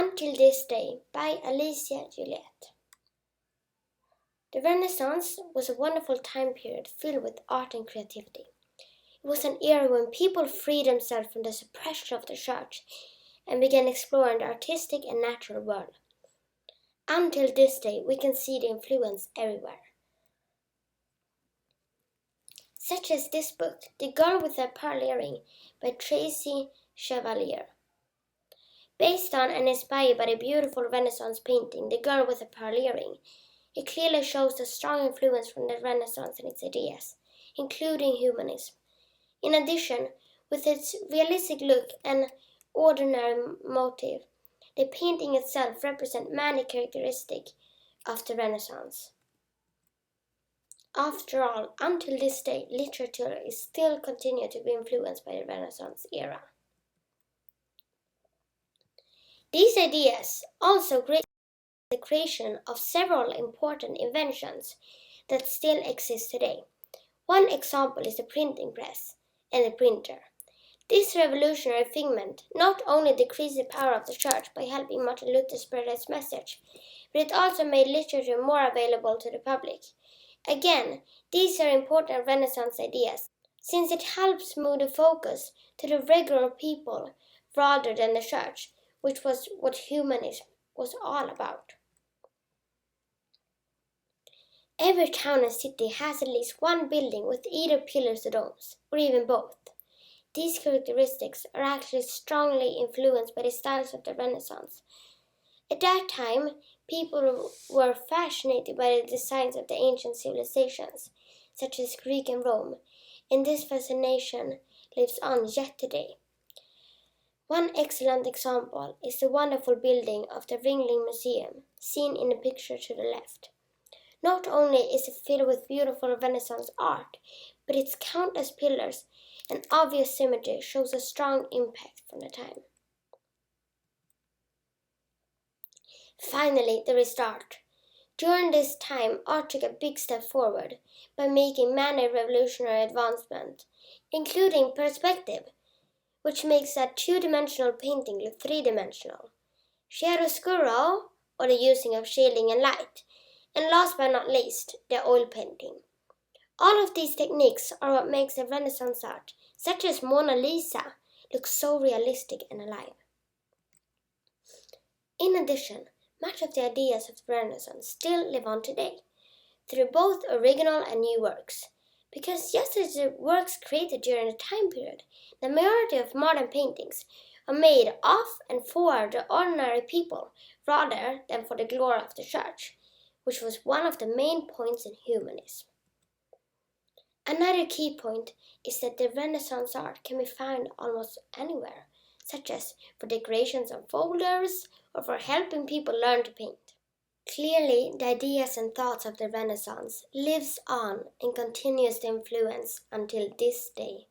Until This Day by Alicia Juliet. The Renaissance was a wonderful time period filled with art and creativity. It was an era when people freed themselves from the suppression of the church and began exploring the artistic and natural world. Until this day, we can see the influence everywhere. Such as this book, The Girl with a Pearl Earring by Tracy Chevalier. Based on and inspired by the beautiful Renaissance painting, The Girl with a Pearl Earring, it clearly shows the strong influence from the Renaissance and its ideas, including humanism. In addition, with its realistic look and ordinary motive, the painting itself represents many characteristics of the Renaissance. After all, until this day, literature is still continued to be influenced by the Renaissance era. These ideas also create the creation of several important inventions that still exist today. One example is the printing press and the printer. This revolutionary figment not only decreased the power of the church by helping Martin Luther spread his message, but it also made literature more available to the public. Again, these are important Renaissance ideas, since it helps move the focus to the regular people rather than the church, which was what humanism was all about. Every town and city has at least one building with either pillars or domes, or even both. These characteristics are actually strongly influenced by the styles of the Renaissance. At that time, people were fascinated by the designs of the ancient civilizations, such as Greek and Rome, and this fascination lives on yet today. One excellent example is the wonderful building of the Ringling Museum, seen in the picture to the left. Not only is it filled with beautiful Renaissance art, but its countless pillars and obvious symmetry shows a strong impact from the time. Finally, there is art. During this time, art took a big step forward by making many revolutionary advancements, including perspective, which makes a two-dimensional painting look three-dimensional, chiaroscuro, or the using of shading and light, and last but not least, the oil painting. All of these techniques are what makes the Renaissance art, such as Mona Lisa, look so realistic and alive. In addition, much of the ideas of the Renaissance still live on today, through both original and new works. Because just as the works created during the time period, the majority of modern paintings are made of and for the ordinary people rather than for the glory of the church, which was one of the main points in humanism. Another key point is that the Renaissance art can be found almost anywhere, such as for decorations on folders or for helping people learn to paint. Clearly, the ideas and thoughts of the Renaissance lives on and continues to influence until this day.